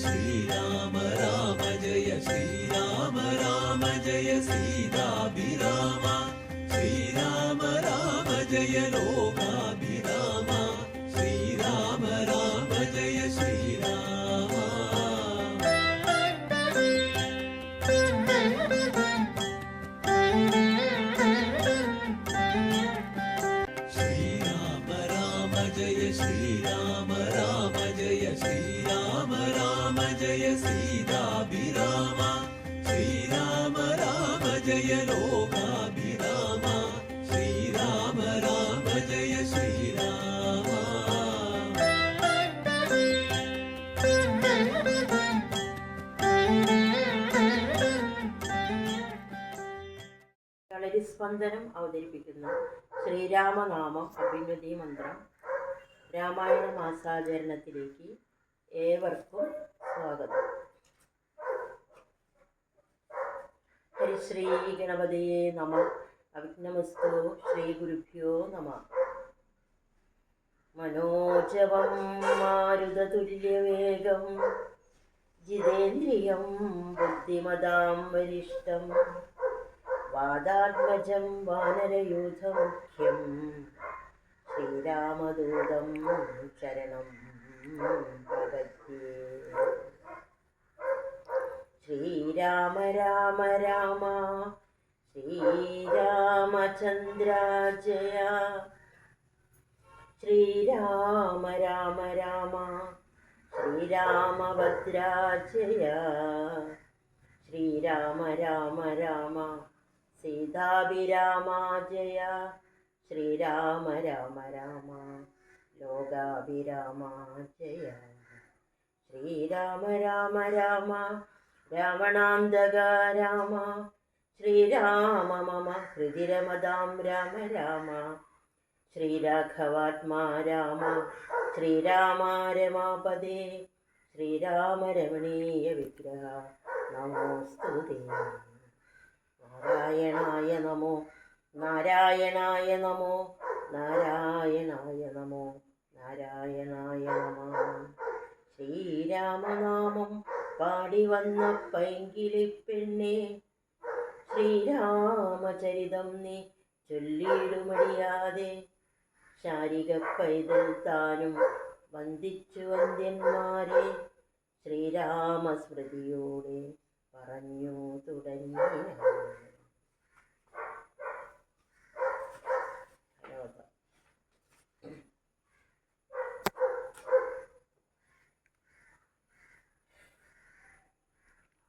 श्रीराम राम जय श्रीराम राम जय सीताभिराम श्रीराम राम जय लोकाभिराम श्रीराम राम जय श्रीराम श्रीराम राम जय श्रीराम राम जय श्रीराम राम जय सीताभिराम श्रीराम राम जय लोकाभिराम श्रीराम राम जय श्रीराम കളരിസ്പന്ദനം അവതരിപ്പിക്കുന്ന ശ്രീരാമനാമം അഭിവൃദ്ധി മന്ത്രം രാമായണ മാസാചരണത്തിലേക്ക് ഏവർക്കും സ്വാഗതം. ഹരിശ്രീ ഗണപതിയെ നമ. അവിഘ്നമസ്തു. ശ്രീ ഗുരുഭ്യോ നമ. മനോജവം മാരുതതുല്യവേഗം ജിതേന്ദ്രിയം ബുദ്ധിമതാം വരിഷ്ഠം വാദാത്മജം വാനരയൂഥമുഖ്യം ശ്രീരാമദൂതം ശരണം പ്രപദ്യേ. ശ്രീരാമ രാമ രാമ ശ്രീരാമചന്ദ്ര ജയ ശ്രീരാമ രാമ രാമ ശ്രീരാമഭദ്ര ജയ ശ്രീരാമ രാമ രാമ സീതാഭിരാമ ജയ ശ്രീരാമ രാമ രാമ ലോകാഭിരാമ ജയ ശ്രീരാമ രാമ രാമ രാവണാന്തക രാമ ശ്രീരാമ മമ ഹൃദിരമതാം രാമ രാമ ശ്രീരാഘവാത്മാ രാമ ശ്രീരാമ രമാപദേ ശ്രീരാമ രമണീയ വിഗ്രഹ നമോസ്തുതേ. നാരായണായ നമോ നാരായണായ നമോ നാരായണായ നമോ നാരായണായ നമഃ. ശ്രീരാമനാമം പാടി വന്ന പൈങ്കിളിപ്പെണ്ണേ ശ്രീരാമചരിതം നീ ചൊല്ലിയിടുമടിയാതെ ശാരിക പൈതൽ താനും വന്ദിച്ചു വന്ദ്യന്മാരെ ശ്രീരാമസ്മൃതിയോടെ പറഞ്ഞു തുടങ്ങി.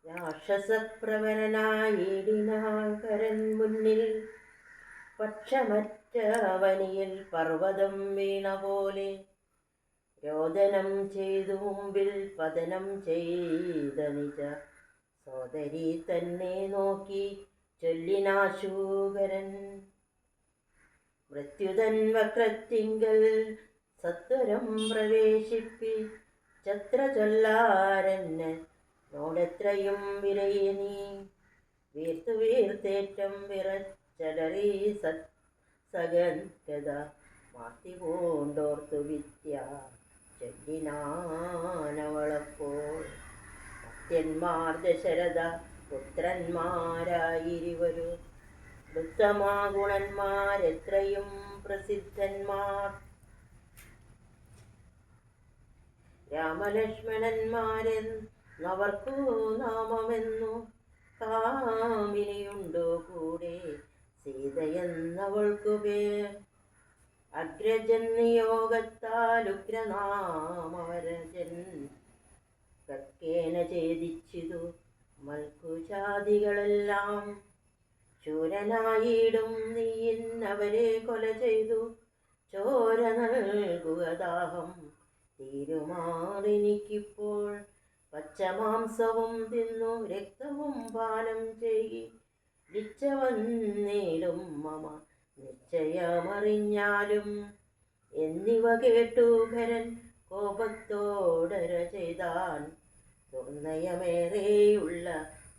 രാക്ഷസപ്രവരനായിടിനാകരൻ മുന്നിൽ പക്ഷമറ്റവനിയിൽ പർവ്വതം വീണ പോലെ രോദനം ചെയ്തു മുമ്പിൽ പതനം ചെയ്ത നിജ സോദരി തന്നെ നോക്കി ചൊല്ലിനാശൂകരൻ. മൃത്യുതൻ വക്രത്തിങ്കൽ സത്വരം പ്രവേശിപ്പി ചത്ര ചൊല്ലാരന് നോടെത്രയും വിരയെ നീ വീർത്തു വീർത്തേറ്റം വിറച്ചടറി സഗന്ധത മാറ്റി പൂണ്ടോർത്തു വിദ്യ ചൊല്ലിനാനവളപ്പോൾ. ഭക്തന്മാർ ദശരഥ പുത്രന്മാരായിരിവരു ഉത്തമാ ഗുണന്മാരെത്രയും പ്രസിദ്ധന്മാർ രാമലക്ഷ്മണന്മാരെന്നവർക്കു നാമമെന്നു കാമിനിയുണ്ടോ കൂടെ സീതയെന്നവൾക്കു പേർ. അഗ്രജൻ നിയോഗത്താൽ ഉഗ്രനാമവരജൻ കർക്കേന ഛേദിച്ചിതു മൽക്കുജാതികളെല്ലാം. ശൂരനായിടും നീയിന്നവരെ കൊല ചെയ്തു ചോര നൽകുക ദാഹം തീരുമാറിനിക്കിപ്പോൾ. പച്ചമാംസവും തിന്നു രക്തവും പാനം ചെയ്യി ലിച്ചവന്നേടും മമ നിശ്ചയമറിഞ്ഞാലും. എന്നിവ കേട്ടു ഖരൻ കോപത്തോടര ചെയ്താൻ ദുർനയമേറെയുള്ള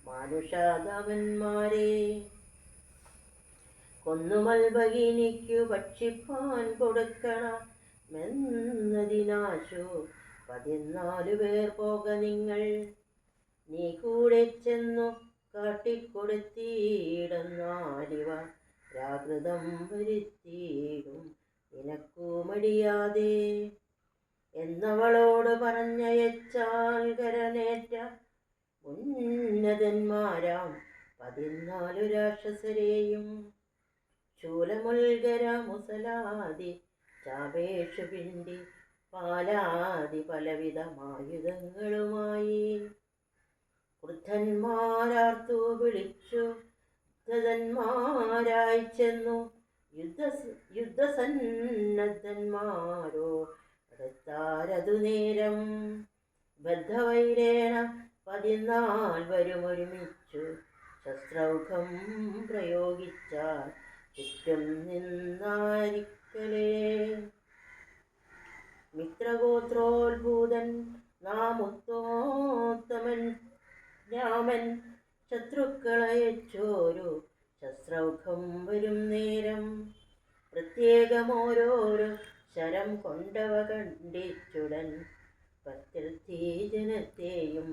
മാനുഷാധവന്മാരെ. കൊന്നുമൽ ഭഗിനിക്കു ഭക്ഷിപ്പാൻ കൊടുക്കണമെന്നതിനാശു 14 പേർ പോക നിങ്ങൾ, നീ കൂടെ ചെന്നു കാട്ടിക്കൊടുത്തിടുന്നാലിവ പ്രാകൃതം വരുത്തിയിടും നിനക്കു മടിയാതെ എന്നവളോട് പറഞ്ഞയച്ചാൽ കരനേറ്റ ഉന്നതന്മാരാം 14 രാക്ഷസരെയും ശൂലമുൽഗര മുസലാദി ചാപേഷു പിണ്ടി പാലാദി പലവിധമായുധങ്ങളുമായി ക്രുദ്ധന്മാരാർത്തു വിളിച്ചു ധന്മാരായി ചെന്നു യുദ്ധസന്നദ്ധന്മാരോ അടുത്താരതു നേരം ബദ്ധവൈരേണ 14 വരുമൊരുമിച്ചു ശസ്ത്രൗഘം പ്രയോഗിച്ചാൽ ചുറ്റും നിന്നാരിക്കലേ മിത്രഗോത്രോത്ഭൂതൻ നാമുത്തോത്തമൻ രാമൻ ശത്രുക്കളയച്ചോരു ശസ്ത്രൗഘം വരും നേരം പ്രത്യേകമോരോരോ ശരം കൊണ്ടവ കണ്ടിച്ചുടൻ 10 ജനത്തെയും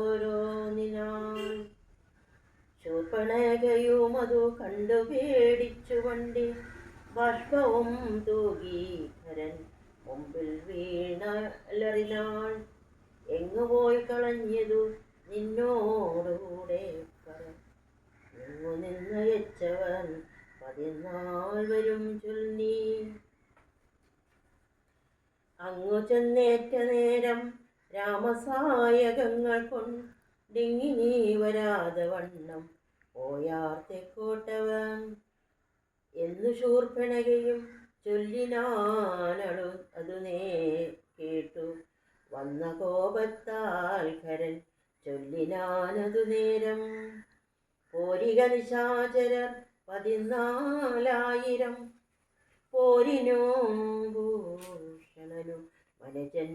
വധിച്ചോരോന്നിനാൽ ശൂർപ്പണകയും അതു കണ്ടു പേടിച്ചു വണ്ടി ബാഷ്പവും തൂകി ഖരൻ മുമ്പിൽ വീണലറിനാൾ എങ്ങു പോയി കളഞ്ഞതു നിന്നോടുകൂടെ പറ എങ്ങു നിന്നയച്ചവൻ 14 വരും ചൊല്ലി അങ്ങു ചെന്നേറ്റ നേരം രാമസായകങ്ങൾ കൊണ്ടിങ്ങിനി വരാതെ വണ്ണം പോയാർ തെക്കോട്ടവൻ എന്നു ശൂർപ്പണകയും ചൊല്ലിനാനളു അതു കേട്ടു വന്ന കോപത്താൽ ഖരൻ ചൊല്ലിനാനതു നേരം പോരിക നിശാചരർ 14,000 പോരിനോ ഭൂഷണനു വനജൻ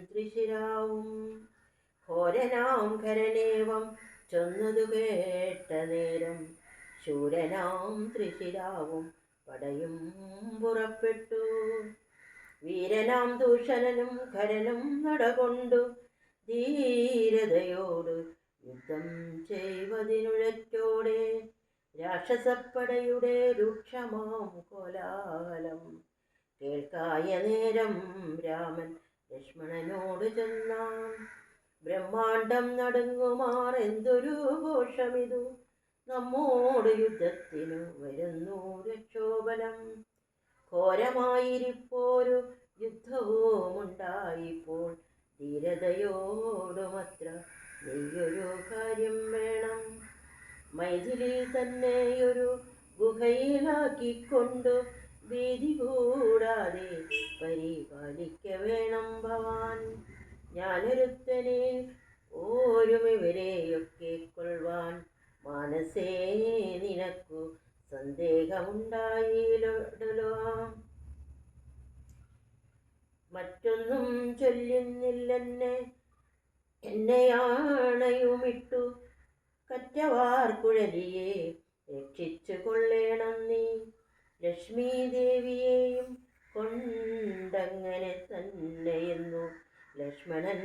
ത്രിശിരാവും ഘോരനാം ഖരനേവം ചൊന്നതു കേട്ട നേരം ശൂരനാം ത്രിശിരാവും പടയും പുറപ്പെട്ടു വീരനാം ദൂഷണനും ഖരനും നടകൊണ്ടു ധീരതയോട് യുദ്ധം ചെയ്വതിനുഴറ്റോടെ രാക്ഷസപ്പടയുടെ രൂക്ഷമാം കോലാഹലം കേൾക്കായ നേരം രാമൻ ലക്ഷ്മണനോട് ചെന്നാൻ ബ്രഹ്മാണ്ടം നടുങ്ങുമാർ എന്തൊരു ഘോഷമിതു നമ്മോട് യുദ്ധത്തിനു വരുന്നു രക്ഷോബലം ഘോരമായിരിപ്പോരു യുദ്ധവുമുണ്ടായിപ്പോൾ ധീരതയോടുമത്ര നീയൊരു കാര്യം വേണം മൈഥിലി തന്നെയൊരു ഗുഹയിലാക്കിക്കൊണ്ടു ഭീതി കൂടാതെ പരിപാലിക്ക വേണം ഭവാൻ ഞാനൊരുത്തനെ ഓരുമിവരെയൊക്കെ കൊള്ളുവാൻ മാനസേ നിനക്കു സന്ദേഹമുണ്ടായിടലോ മറ്റൊന്നും ചൊല്ലുന്നില്ലെന്നെ എന്നെയാണയുമിട്ടു കറ്റവാർ കുഴലിയെ രക്ഷിച്ചു കൊള്ളേണം നീ ലക്ഷ്മീ ദേവിയെയും കൊണ്ടങ്ങനെ തന്നെയെന്നു ലക്ഷ്മണൻ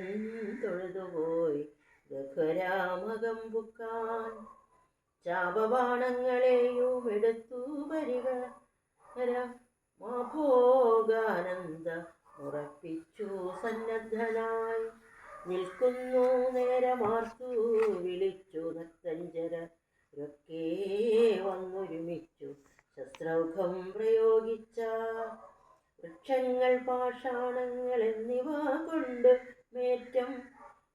തൊഴുതുപോയി രഘുരാമകം പുക്കാൻ ചാപബാണങ്ങളെയും എടുത്തു വരിക മാഭോഗാനന്ദ ഉറപ്പിച്ചു സന്നദ്ധനായി നിൽക്കുന്നു നേരമാർത്തു വിളിച്ചു നർത്തഞ്ചരൊക്കെ വന്നൊരുമിച്ചു ശസ്ത്രൗഘം പ്രയോഗിച്ച വൃക്ഷങ്ങൾ പാഷാണങ്ങൾ എന്നിവ കൊണ്ട് മേറ്റം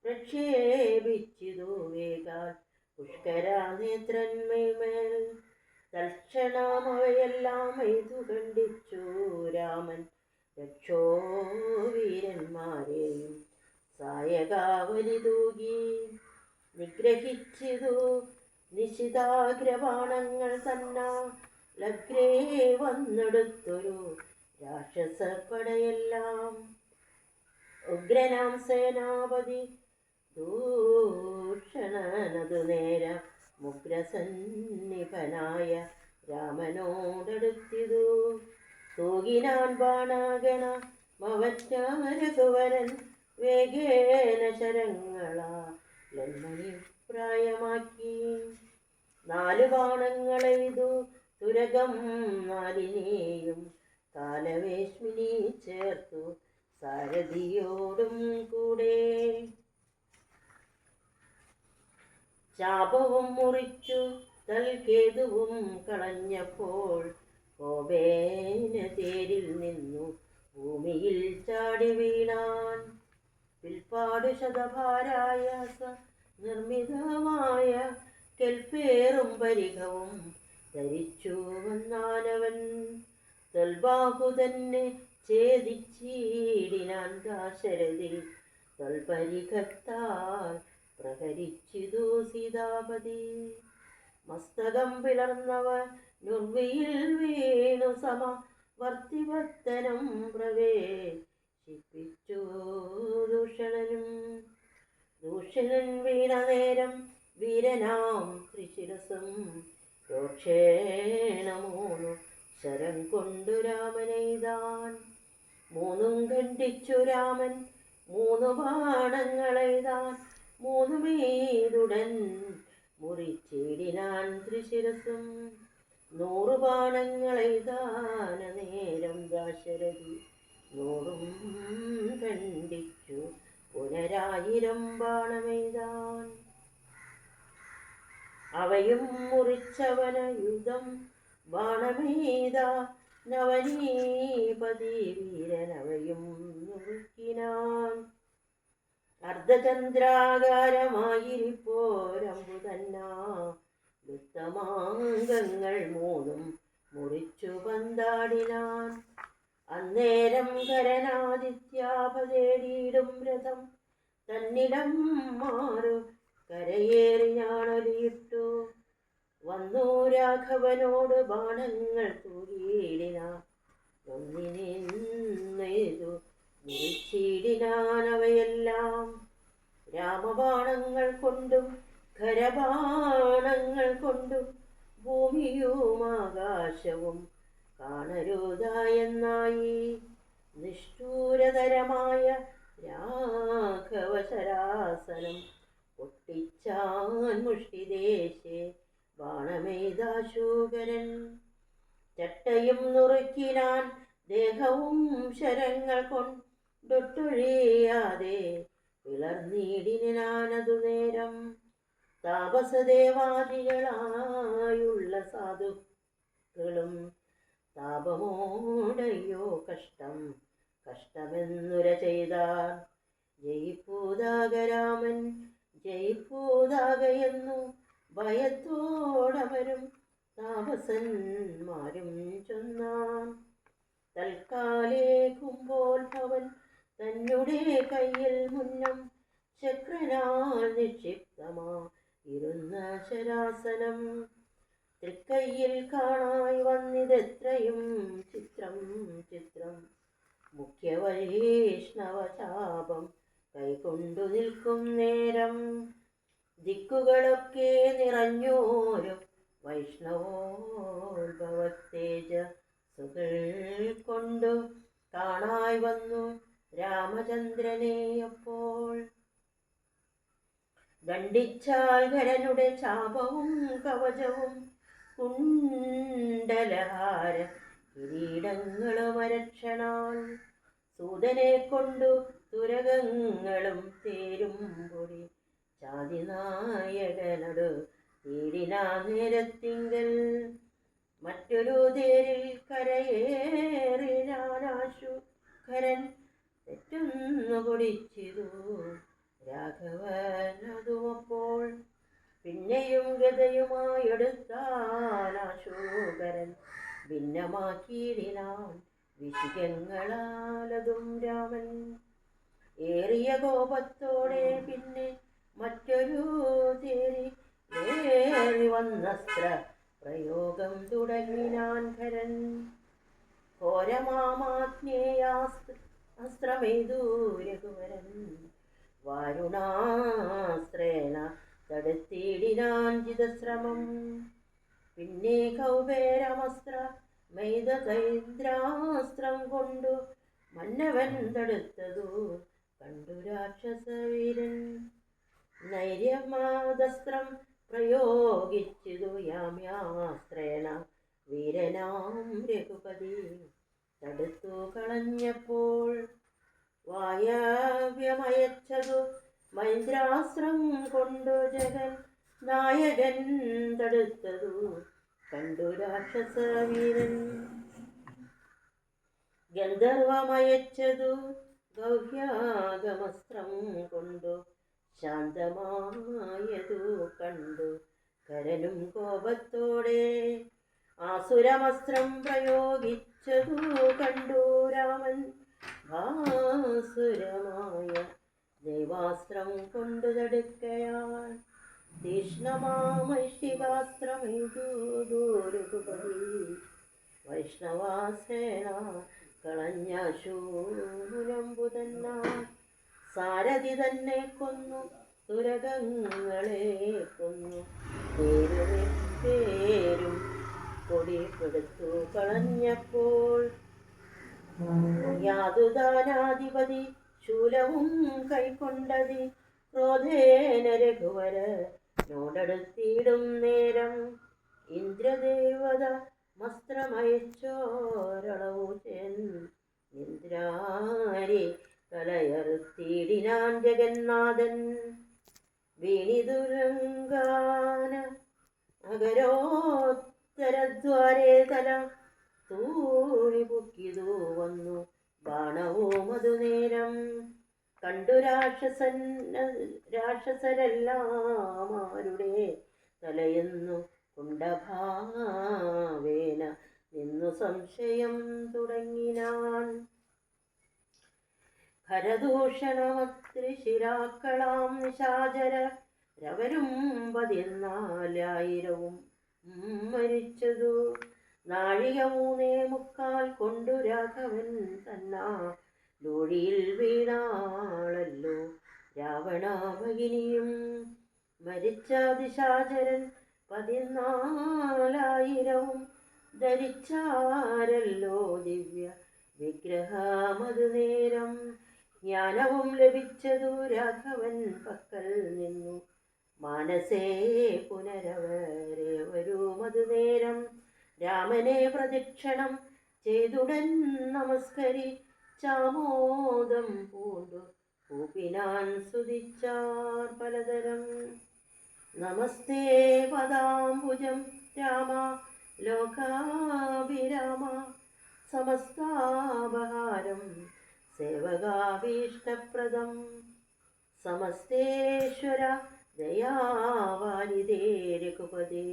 പ്രക്ഷേപിച്ചിതു വേഗാൽ പുഷ്കരാനേത്രന്മേൽ തൽക്ഷണം അവയെല്ലാം എയ്തു കണ്ടിച്ചു രാമൻ രക്ഷോ വീരന്മാരെയും സായകാവലി തൂകി നിഗ്രഹിച്ചിതു നിശിതാഗ്രബാണങ്ങൾ തന്നാ ലഗ്രേ വന്നെടുത്തൊരു രാക്ഷസപ്പടയെല്ലാം ഉഗ്രനാം സേനാപതി ദൂഷണനതു നേരം മുഗ്രസന്നിഭനായ രാമനോടടുത്തിതു തൂകിനാൻ ബാണാഗണ മവറ്റാരഘുവരൻ വേഗേന ശരങ്ങളാലെന്മണി പ്രായമാക്കി. 4 ബാണങ്ങളെയ്തു തുരകം 4-നെയും കാലവേശ്മിനി ചേർത്തു സാരഥിയോടും കൂടെ. ശാപവും മുറിച്ചു തൽകേതുവും കളഞ്ഞപ്പോൾ കോപേന തേരിൽ നിന്നു ഭൂമിയിൽ ചാടി വീണാൻ. പിൽപ്പാടു ശതഭാരായാസ നിർമ്മിതമായ കെൽപ്പേറും പരിഘവും ധരിച്ചു വന്നാനവൻ. തൽബാഹു തന്നെ ഛേദിച്ചിടിനാൻ ദാശരഥി തൽപരിഘത്താൽ പ്രഹരിച്ചിതു സീതാപതി. മസ്തകം പിളർന്നവ നുർവിയിൽ വീണു സമവർത്തിപത്തനം പ്രവേശിപ്പിച്ചു ദൂഷണനും. ദൂഷണൻ വീണ നേരം വീരനാം ത്രിശിരസും രോക്ഷേണ 3 ശരം കൊണ്ടു രാമനെയ്താൻ. 3 ഖണ്ഡിച്ചു രാമൻ 3 ബാണങ്ങളെയ്താൻ. 3 മുറിച്ചിടിനാൻ ത്രിശിരസും. 100 ബാണങ്ങളെയ്താന നേരം ദാശരഥി 100 ഖണ്ഡിച്ചു പുനരായിരം ബാണമെയ്താൻ. അവയും മുറിച്ചവനയുധം ബാണമെയ്ത നവനീപതി വീരനവയും നുറുക്കിനാൻ. അർദ്ധചന്ദ്രാകാരമായിരിപ്പോരമ്പു തന്നാ ഉത്തമാംഗങ്ങൾ 3 മുറിച്ചു പന്താടിനാൻ. അന്നേരം കരനാദിത്യാപതേടിയിടും രഥം തന്നിടം മാറു കരയേറി ഞാനൊലിയിട്ടു വന്നു രാഘവനോട് ബാണങ്ങൾ തൂകിയിടിനാൻ. ഒന്നിനെയ്തു മുറിച്ചിടിനാനവയെല്ലാം. രാമബാണങ്ങൾ കൊണ്ടും ഖരബാണങ്ങൾ കൊണ്ടും ഭൂമിയും ആകാശവും കാണരുതായെന്നായി. നിഷ്ഠൂരതരമായ രാഘവശരാസനം പൊട്ടിച്ചാൻ മുഷ്ടിദേശേ ബാണമെയ്താശൂകരൻ. ചട്ടയും നുറുക്കിനാൻ ദേഹവും ശരങ്ങൾ കൊണ്ടൊട്ടൊഴിയാതെ പിളർന്നിടിനാനതു നേരം. താപസദേവാദികളായുള്ള സാധുക്കളും താപമോടയോ കഷ്ടം കഷ്ടമെന്നുര ചെയ്താർ. ജയിപ്പൂതാകരാമൻ ജയിപ്പൂതാകയെന്നു ഭയത്തോടവരും താപസന്മാരും ചൊന്നാൻ. തൽക്കാലേ കുംഭോത്ഭവൻ തന്നെ കയ്യിൽ മുന്നം ശക്രനാൽ നിക്ഷിപ്തമാ ഇരുന്ന ശരാസനം. തൃക്കയ്യിൽ കാണായി വന്നിതെത്രയും ചിത്രം ചിത്രം. മുഖ്യവൈഷ്ണവശാപം കൈകൊണ്ടു നിൽക്കും നേരം. ദിക്കുകളൊക്കെ നിറഞ്ഞോരു വൈഷ്ണവോത്ഭവത്തേജസുകൾ കൊണ്ടു കാണായി വന്നു രാമചന്ദ്രനെ. അപ്പോൾ ദണ്ഡിച്ചാൽ ഖരനുടെ ശാപവും കവചവും കുണ്ടലഹാര കിരീടങ്ങളും അരക്ഷണാൽ. സൂതനെ കൊണ്ടു തുരകങ്ങളും തേരും പൊടി ചാതിനായകനോട് തീടിനാ നേരത്തിങ്കൽ. മറ്റൊരു തേരിൽ കരയേറിനാനാശു ഖരൻ തെറ്റൊന്നു പൊടിച്ചിതു രാഘവനതുമപ്പോൾ. പിന്നെയും ഗതയുമായെടുത്താനാശൂകരൻ ഭിന്നമാക്കിയിടിനാൻ വിശികങ്ങളാലതും രാമൻ. ഏറിയ കോപത്തോടെ പിന്നെ മറ്റൊരു തേരി ഏറി വന്നസ്ത്ര പ്രയോഗം തുടങ്ങിനാൻ ഖരൻ. ഘോരമാമാജ്ഞേയാസ്ത്രമെയ്തു രഘുവരൻ വാരുണാസ്ത്രേണ തടുത്തിടിനാൻ ജിതശ്രമം. പിന്നെ കൗബേരമസ്ത്ര മെയ്തൈന്ദ്രാസ്ത്രം കൊണ്ടു മന്നവൻ തടുത്തതു കണ്ടു രാക്ഷസവീരൻ. നൈര്യമാദസ്ത്രം പ്രയോഗിച്ചതു യാമ്യാസ്ത്രേണ വീരനാം രഘുപതി. തടുത്തു കളഞ്ഞപ്പോൾ വായവ്യമയച്ചതു മൈന്ദ്രാസ്ത്രം കൊണ്ടു ജഗൻ. നായകൻ തടുത്തതു കണ്ടു രാക്ഷസവീരൻ. ഗന്ധർവമയച്ചതു ഗൗഹ്യാഗമസ്ത്രം കൊണ്ടു ശാന്തമായതു കണ്ടു കരനും കോപത്തോടെ. ആസുരമസ്ത്രം പ്രയോഗിച്ചതു കണ്ടു രാമൻ. ഭാസുരമായ ദൈവാസ്ത്രം കൊണ്ടു തടുക്കയാൽ. തീക്ഷ്ണമാമൈഷികാസ്ത്രമിതു രഘുപതി. വൈഷ്ണവാസേന കളഞ്ഞ ശൂലംബുതന്നാൽ. സാരഥി തന്നെ കൊന്നു തുരകങ്ങളെ കൊന്നു. പേരും കൊടിപ്പെടുത്തു കളഞ്ഞപ്പോൾ. യാതുദാനാധിപതി ശൂലവും കൈക്കൊണ്ടതി. ക്രോധേന രഘുവര നോടടുത്തിടും നേരം. ഇന്ദ്രദേവത മസ്ത്രമയച്ചോരളവു ഇന്ദ്രാരി തലയറുത്തിടിനാൻ ജഗന്നാഥൻ. വീണിതുരങ്കാന അകരോത്തരദ്വാരേ തല തൂണി പൊക്കിതു വന്നു ബാണവും അതുനേരം. കണ്ടു രാക്ഷസരെല്ലാമാരുടെ തലയെന്നു കുണ്ടഭാവേന നിന്നു സംശയം തുടങ്ങിനാൻ. ഖരദൂഷണമത്രിശിരാക്കളാം നിശാചര രവരും 14,000 മരിച്ചതു. നാഴിക 3:45 കൊണ്ടു രാഘവൻ തന്നാ ലോഴിയിൽ വീണാളല്ലോ രാവണഭഗിനിയും. മരിച്ച ദിശാചരൻ 14,000 ധരിച്ചാരല്ലോ ദിവ്യ വിഗ്രഹമതുനേരം. ജ്ഞാനവും ലഭിച്ചതു രാഘവൻ പക്കൽ നിന്നു. മാനസേ പുനരവരേവരുമതുനേരം. രാമനെ പ്രദക്ഷിണം ചെയ്തുടൻ നമസ്കരിച്ചാമോദം പൂണ്ടു കൂപ്പിനാൻ സ്തുതിച്ചാർ പലതരം. നമസ്തേ പദാംബുജം രാമ ലോകാഭിരാമ. സമസ്താപഹാരം സേവകാഭീഷ്ടപ്രദം. സമസ്തേശ്വര ദയാവാരിതേ രഘുപതി.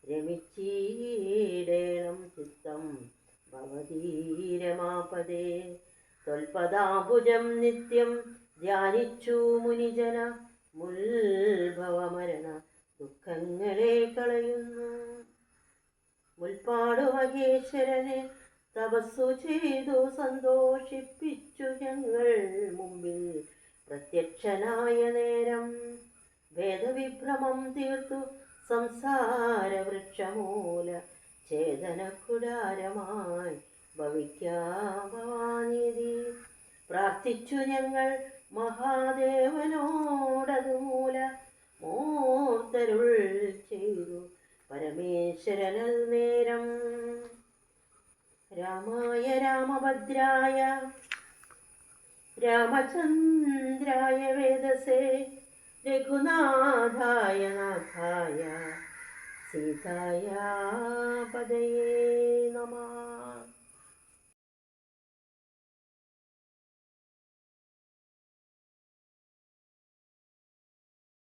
രമിച്ചീടേണം ചിത്തം ഭവതീ രമാപദേ. ത്വൽപദാംബുജം നിത്യം ധ്യാനിച്ചു മുനിജന. മുൽഭവമരണ ദുഃഖങ്ങളെ കളയുന്നു. മുൽപ്പാടു മഹേശ്വരനെ തപസ്സു ചെയ്തു സന്തോഷിപ്പിച്ചു ഞങ്ങൾ മുമ്പിൽ പ്രത്യക്ഷനായ നേരം. ഭേദവിഭ്രമം തീർത്തു സംസാര വൃക്ഷമൂല ഛേദനക്കുടാരമായി ഭവിക്കാഭവാനിധി. പ്രാർത്ഥിച്ചു ഞങ്ങൾ മഹാദേവനോടതുമൂല മൂർത്തരുൾ ചെയ്തു പരമേശ്വരനൽ നേരം. രാമായ രാമഭദ്രായ രാമചന്ദ്രായ വേദസേ. രഘുനാഥായ നാഥായ സീതായ പദയേ.